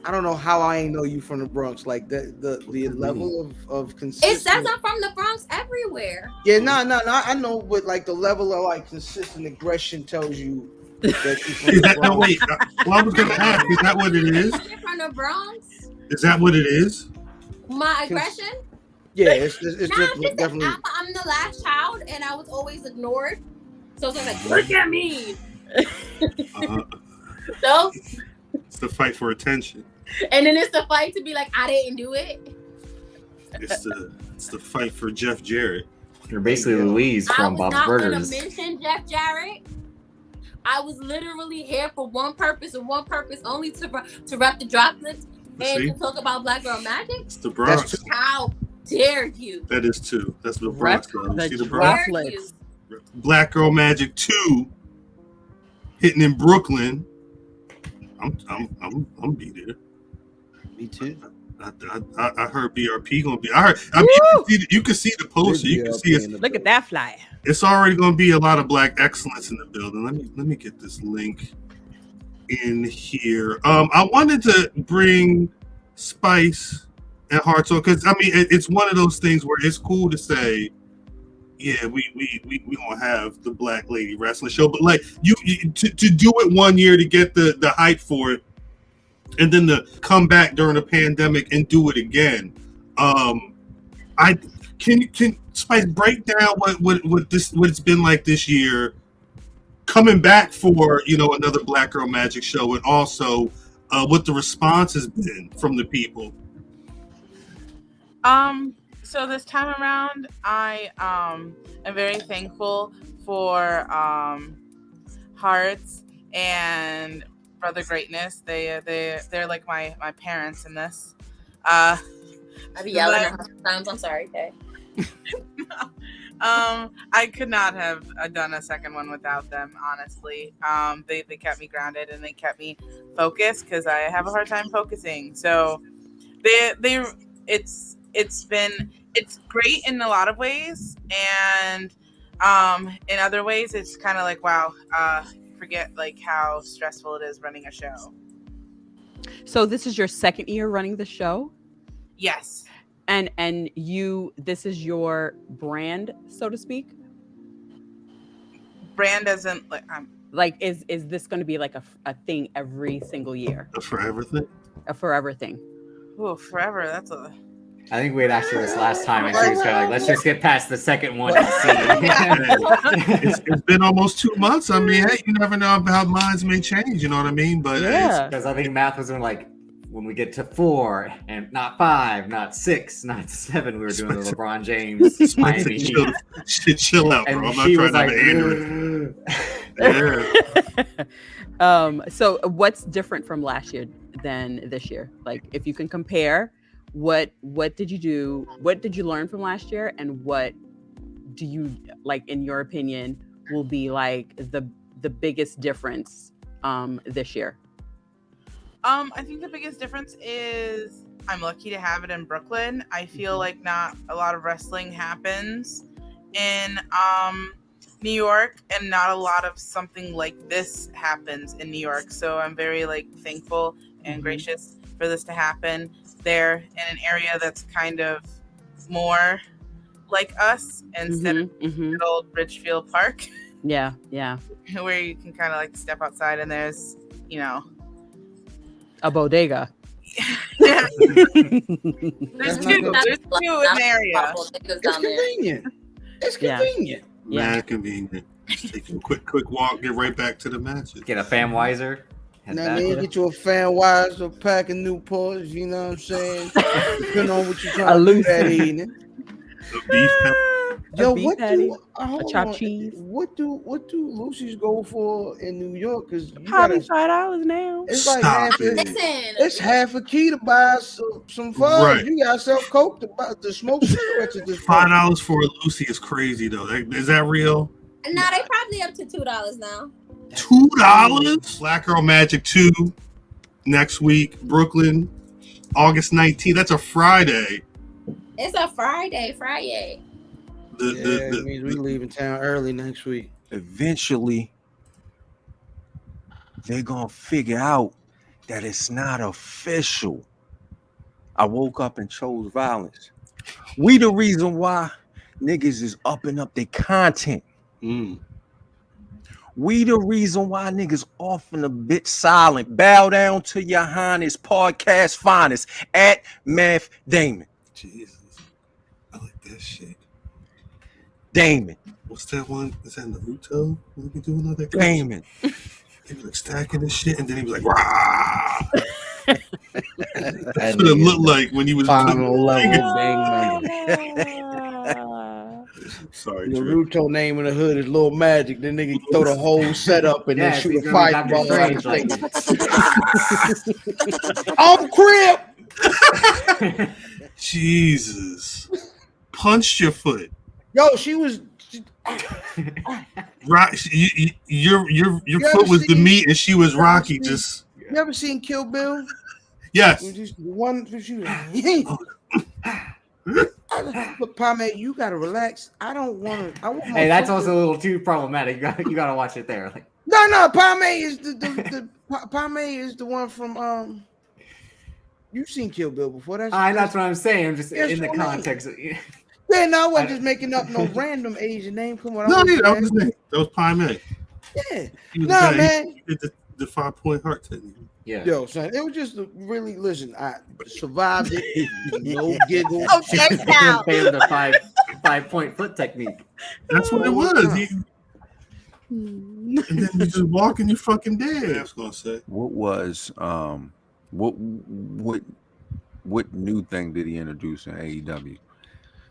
I don't know how I ain't know you from the Bronx. Like the level of It says consistent. I'm from the Bronx everywhere. Yeah, no. I know, but like the level of like consistent aggression tells you that you from Is the that no Bronx. wait? Well, I was going to ask. Is that what it is? You're from the Bronx. Is that what it is? My aggression. Yeah, it's Nah, just definitely. I'm the last child, and I was always ignored. So it's like, look at me. So, It's the fight for attention. and then it's the fight to be like, I didn't do it. It's the fight for Jeff Jarrett. You're basically Louise I from was Bob's not going to Burgers. mention Jeff Jarrett. I was literally here for one purpose and one purpose only to rep the droplets and See? to talk about Black Girl Magic. It's the Bronx. That's How dare you? That is too. That's the Bronx. Though. You the see the Bronx? Dare you? droplets. Black Girl Magik II hitting in Brooklyn. I'm be there. me too. I heard BRP gonna be. I mean, you can see the poster. You can see it. Look at that flyer. It's already gonna be a lot of black excellence in the building. Let me get this link in here. I wanted to bring Spice and Hahrts on because I mean it's one of those things where it's cool to say, yeah, we gonna have the Black Lady Wrestling Show, but like you to do it one year to get the hype for it, and then to come back during a pandemic and do it again. I can Spice break down what it's been like this year, coming back for another Black Girl Magic show, and also what the response has been from the people. So this time around, I am very thankful for Hahrts and Brother Greatness. They're like my parents in this. I be yelling at her sometimes. I'm sorry, okay. I could not have done a second one without them, honestly. They kept me grounded and they kept me focused because I have a hard time focusing. So it's great in a lot of ways, and in other ways it's kind of like, wow, forget like how stressful it is running a show. So this is your second year running the show? Yes. And this is your brand, so to speak? Brand doesn't like is this going to be like a thing every single year? A forever thing? A forever thing. Oh, forever. That's a I think we had asked her this last time, and she was kind of like, let's just get past the second one and see. It's been almost 2 months. I mean, hey, you never know how minds may change, you know what I mean? But yeah, because I think Math was doing like, when we get to 4 and not 5, not 6, not 7, we were doing the LeBron James Miami Heat. Chill out, bro. And I'm not she trying was to have like, an aneurysm. Yeah. So what's different from last year than this year? Like, if you can compare, what did you do? What did you learn from last year, and what do you like, in your opinion, will be like the biggest difference this year? I think the biggest difference is I'm lucky to have it in Brooklyn. I feel like not a lot of wrestling happens in New York, and not a lot of something like this happens in New York. So I'm very like thankful and gracious for this to happen there in an area that's kind of more like us instead of good old Ridgefield Park. Yeah. Where you can kind of like step outside and there's, a bodega. Yeah. There's That's two in not the area. It's convenient. It's convenient. Yeah, convenient. Just take a quick walk, get right back to the matches. Get a Famwiser. Now, man, get you a fan wise or pack of Newports, you know what I'm saying? Depending on what you're trying to do that evening. The beef pepper. Yo, beef what patty, do a chopped cheese. What do Lucy's go for in New York? Because Probably $5 now. it's like Stop half. it. Listen, It's half a key to buy some fun. Right. You got self coke to smoke cigarettes at this point. $5 for a Lucy is crazy though. Is that real? nah, they probably up to $2 now. $2? Black Girl Magik II next week, Brooklyn, August 19th. That's a Friday. It's a Friday. It means we leaving town early next week. Eventually, they're gonna figure out that it's not official. I woke up and chose violence. We the reason why niggas is upping up their content. We the reason why niggas often a bit silent. Bow down to your highness, podcast finest at Matth Damon. Jesus. I like that shit. Damon. What's that one? Is that Naruto? What be doing all that? Damon. He was like stacking this shit, and then he was like, "Rah!" That's That what it nigga looked like when he was final level putting- bang. Sorry, Trey. Naruto name in the hood is Lil Magic. The nigga throw the whole setup and then Yeah, shoot he's a gonna be Dr. fireball out of Strange, his face. On crib. Jesus, punched your foot. Yo, she was. Right, your You foot ever was the seen- meat, and she was you ever Rocky. seen- Just You ever seen Kill Bill? yes. Just one for you. Look, Pomade, you gotta relax. I don't want to. I want. Hey, that's also a little too problematic. You gotta watch it there. Like, No. Pomade is the Pomade is the one from You've seen Kill Bill before. That's that's what I'm saying. I'm just Yes, in the what I mean. context. Of, Yeah, no, I wasn't just making up no random Asian name. Come on, No, I yeah, that was was his name. That was Pie Man. yeah. He was Nah, the guy- man. He did the 5-point heart technique. yeah. Yo, son, it was just really listen. I survived it. No giggle. Oh, check now. Pay him the 5-point foot technique. That's what it was. And then you just walk and you fucking dead. I was gonna say. What was what new thing did he introduce in AEW?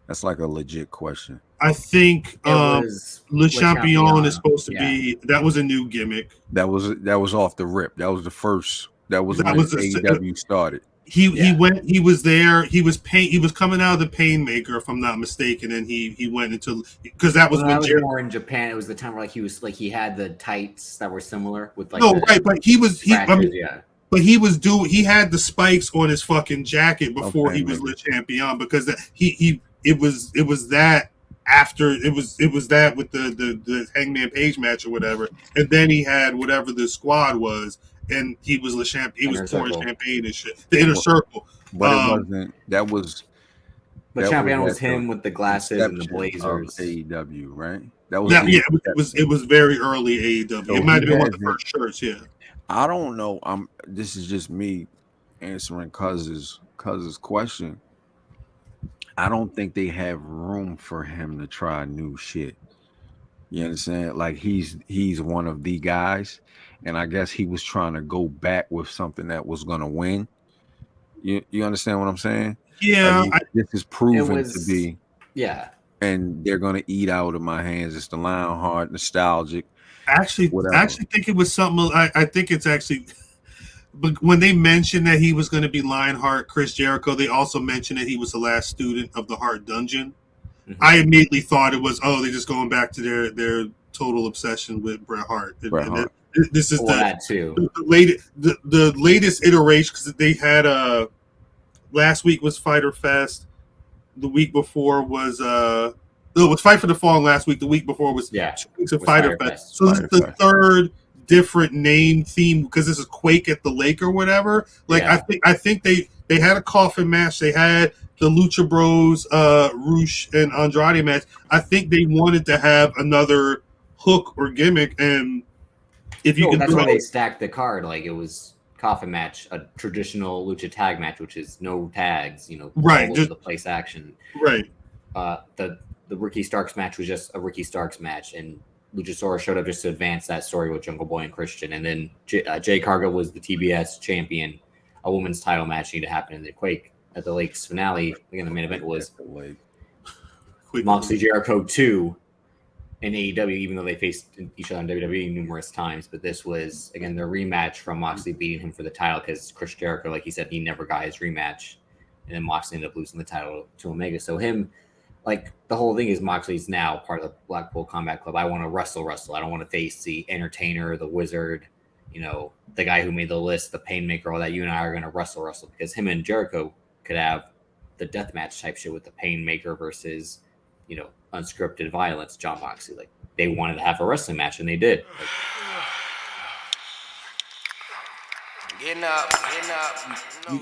That's like a legit question. I think It was Le Champion is supposed to Yeah. be. That was a new gimmick. That was off the rip. That was the first. That was That when was AEW started. He Yeah. went. He was there. He was coming out of the Painmaker, if I'm not mistaken, and he went into because that was Well, when that was Jericho. more in Japan. It was the time where he had the tights that were similar with like No, the right, but he scratches, yeah. But he had the spikes on his fucking jacket before Okay, he was maybe. Le Champion because it was that after it was that with the Hangman Page match or whatever, and then he had whatever the squad was, and he was Le Champion. He Inner was pouring Circle. champagne and shit. The Inner Circle. But it wasn't. That was. But that Champion was at the him with the glasses and the inception of blazers. AEW, right? That was. Yeah, it was very early AEW. So It might have been one of the hasn't- first shirts. Yeah. I don't know. This is just me answering Cuz's question. I don't think they have room for him to try new shit. You understand? Like he's one of the guys, and I guess he was trying to go back with something that was gonna win. You understand what I'm saying? Yeah. Like, this is proven was- to be, Yeah. and they're gonna eat out of my hands. It's the Lionheart nostalgic. I actually think it was something. I think it's actually. But when they mentioned that he was going to be Lionheart, Chris Jericho, they also mentioned that he was the last student of the Heart Dungeon. Mm-hmm. I immediately thought it was, they're just going back to their total obsession with Bret Hart. Bret And Hart. this is Well, that too. the latest iteration because they had last week was Fyter Fest. The week before was it was Fight for the Fallen last week. The week before was 2 weeks of was Fyter Fyter Fest. Fest. So this is Fyter the Fest. third different name theme because this is Quake at the Lake or whatever. Like Yeah. I think they had a coffin match. They had the Lucha Bros, Rush and Andrade match. I think they wanted to have another hook or gimmick, and if you No, can that's do why it, they stacked the card. Like it was coffin match, a traditional lucha tag match, which is no tags, Right, all just- over the place action. right. The Ricky Starks match was just a Ricky Starks match, and Luchasaurus showed up just to advance that story with Jungle Boy and Christian. And then Jay Cargill was the TBS champion. A women's title match needed to happen in the Quake at the Lakes finale. Again, the main event was Quick. Moxley Jericho 2 in AEW, even though they faced each other in WWE numerous times. But this was, again, their rematch from Moxley beating him for the title because Chris Jericho, like he said, he never got his rematch. And then Moxley ended up losing the title to Omega. So him, like, the whole thing is Moxley's now part of the Blackpool Combat Club. I want to wrestle. I don't want to face the Entertainer, the Wizard, the guy who made the list, the Painmaker, all that. You and I are going to wrestle because him and Jericho could have the deathmatch type shit with the Painmaker versus, unscripted violence, John Moxley. Like, they wanted to have a wrestling match, and they did. Getting up.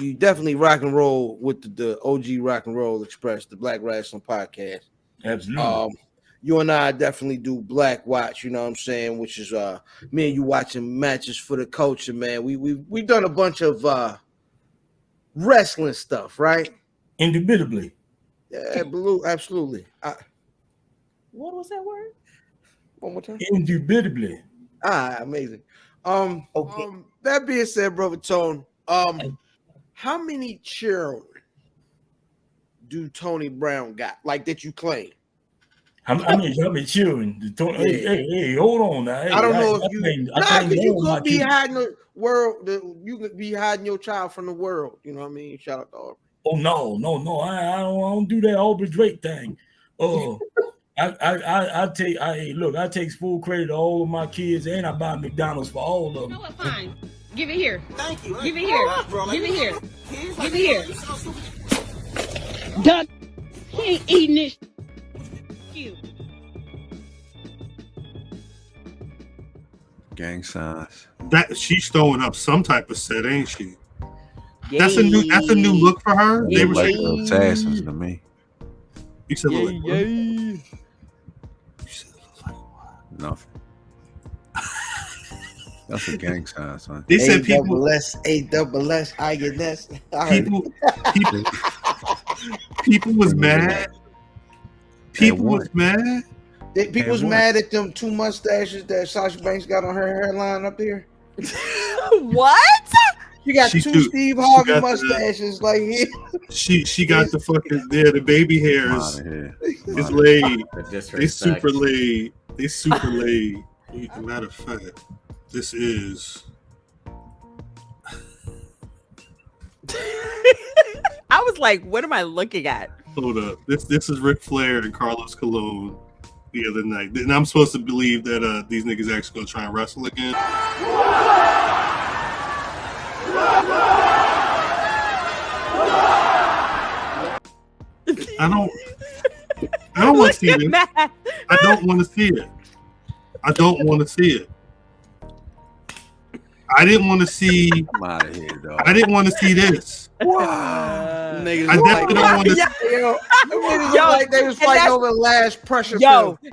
You definitely rock and roll with the OG Rock and Roll Express, the Black Wrestling Podcast. Absolutely. You and I definitely do Black Watch, you know what I'm saying, which is me and you watching matches for the culture, man. We've done a bunch of wrestling stuff, right? Indubitably. Yeah, absolutely. What was that word? One more time. Indubitably. Amazing. Okay. That being said, brother Tone, how many children do Tony Brown got, like that you claim? How many children? Hey, hold on now. Hey, I don't know if you. Because you could be children. hiding the world. You could be hiding your child from the world. You know what I mean? Shout out to Aubrey. Oh no! I don't do that Aubrey Drake thing. I take full credit to all of my kids, and I buy McDonald's for all of them. You know what? Fine. Give it here. Thank you. Give it here. Give it here. Give it here. Doug, he ain't eating this. You. Gang signs. That she's throwing up some type of set, ain't she? That's a new look for her. They were like the assassins to me. You said look like what? You said look like what? Nothing. That's a gang sign, son. They said people A-double-S, I get that. People was mad. People was mad. People was mad at them 2 mustaches that Sasha Banks got on her hairline up there. What? You got two Steve Harvey mustaches, like she got the fucking the baby hairs. It's laid. They super laid. They super laid. Matter of fact, this is. I was like, what am I looking at? Hold up. This is Ric Flair and Carlos Colon the other night. And I'm supposed to believe that these niggas actually gonna try and wrestle again. I don't want to see this. I don't want to see it. I don't want to see it. I didn't want to see. I'm out of here, dog. I didn't want to see this. Niggas I definitely don't want to. Like they was fighting over the last pressure.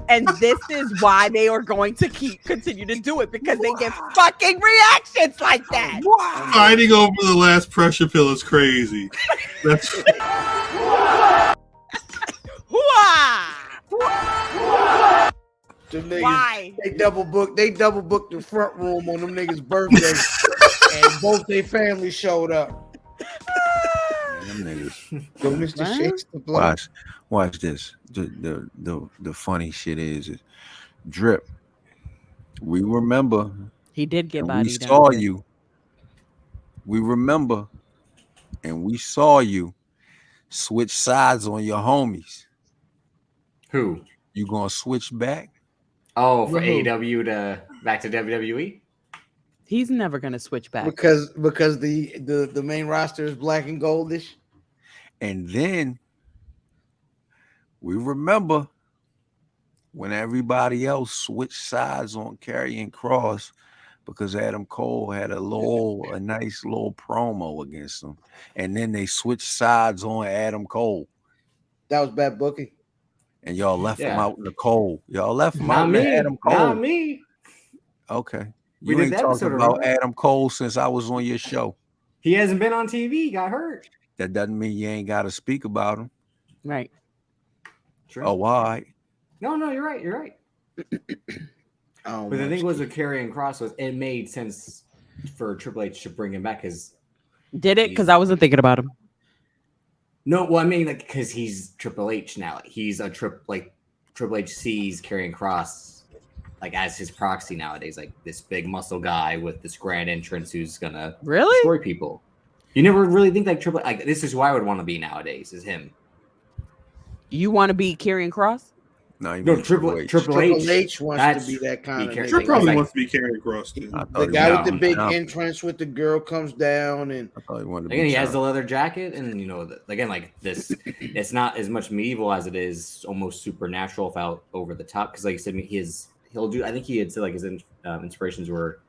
And this is why they are going to continue to do it, because they get fucking reactions like that. Fighting over the last pressure pill is crazy. That's. Niggas, why? They double booked the front room on them niggas' birthday, and both their families showed up. Them niggas. Go, Mr. Shakes the blood. Watch this. The funny shit is Drip. We remember. He did get bodied. We saw you. We remember, and we saw you switch sides on your homies. Who? You gonna switch back? Oh, for AEW to back to WWE? He's never gonna switch back because the main roster is black and goldish. And then we remember when everybody else switched sides on Karrion Kross because Adam Cole had a nice little promo against him, and then they switched sides on Adam Cole. That was bad booking. And y'all left him out in the cold. Y'all left him out me, in Adam Cole. Not me. Okay. You ain't talking about Adam Cole since I was on your show. He hasn't been on TV. He got hurt. That doesn't mean you ain't got to speak about him. Right. True. Oh, all right. No, you're right. You're right. But the thing was with Karrion Kross was it made sense for Triple H to bring him back because did it? Because I wasn't thinking about him. No, well, I mean, like, because he's Triple H now. Like, he's a Triple H sees Karrion Kross like as his proxy nowadays, like this big muscle guy with this grand entrance who's gonna destroy people. You never really think like Triple like this is who I would want to be nowadays is him. You want to be Karrion Kross? No, Triple H. Triple H wants to be that kind of nigga. Triple probably wants to be Karrion Kross too. The guy with the big entrance with the girl comes down and I thought he wanted to again, be he has the leather jacket and you know again like this it's not as much medieval as it is almost supernatural felt over the top because like I said he'll do I think he had said like his inspirations were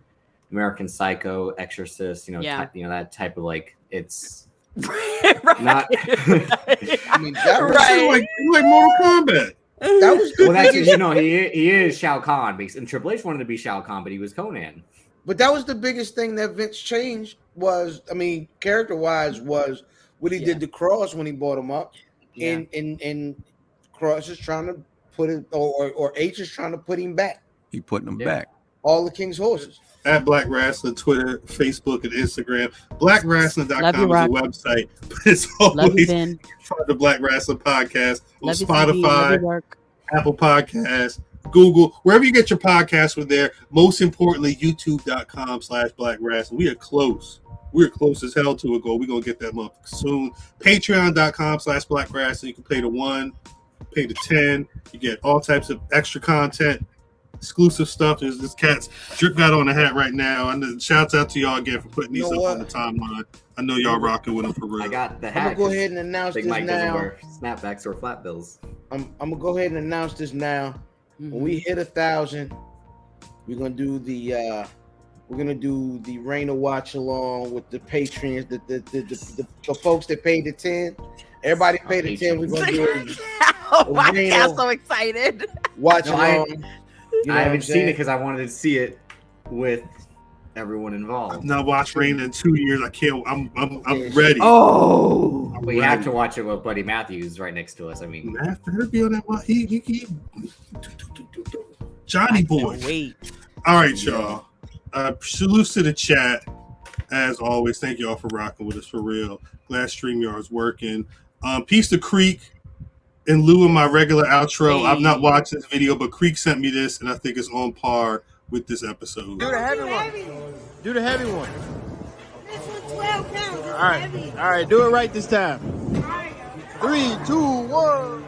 American Psycho, Exorcist, Yeah. That type of like it's Right. not. I mean, that was Right. like Mortal Kombat. that was the Well, that's biggest, he is Shao Kahn, and Triple H wanted to be Shao Kahn, but he was Conan. but that was the biggest thing that Vince changed was, I mean, character wise, was what he did to Cross when he brought him up, Yeah. and Cross is trying to put it, or H is trying to put him back. He putting them back. All the King's horses. At Black Wrestling, Twitter, Facebook, and Instagram. BlackWrestling.com Love you, is Rock. a website, but it's Love you, always Ben. part of the Black Wrestling Podcast on Love you, CD. Love Spotify, your work. Apple Podcasts, Google, wherever you get your podcasts, we're there. Most importantly, youtube.com/Black Wrestling. We are close. We're close as hell to a goal. We're going to get that motherfucker soon. Patreon.com/Black Wrestling. You can pay the $1, pay the 10. You get all types of extra content, exclusive stuff. There's this cat's drip got on the hat right now. And shouts out to y'all again for putting these up on the timeline. I know y'all rocking with them for real. I got the I'm hat. gonna go ahead and announce Big this Mike doesn't now. wear snapbacks or flat bills. I'm gonna go ahead and announce this now. When we hit 1,000, we're gonna do the Raina watch along with the patrons, the folks that paid the 10. Everybody paid the 10. We're gonna do it. Oh my God, I'm so excited. Watch No, along. I haven't seen it because I wanted to see it with everyone involved. I've not watched Rain in 2 years. I can't. I'm ready. Oh, We have to watch it with Buddy Matthews right next to us. I mean, Matt better be on that one. He Johnny boy. wait. All right, y'all. Salutes to the chat. As always, thank y'all for rocking with us for real. Glad StreamYard's working. Peace to Creek. In lieu of my regular outro, I've not watched this video, but Creek sent me this, and I think it's on par with this episode. Do the heavy one. Do the heavy one. This was 12 pounds. All right. All right. Do it right this time. 3, 2, 1.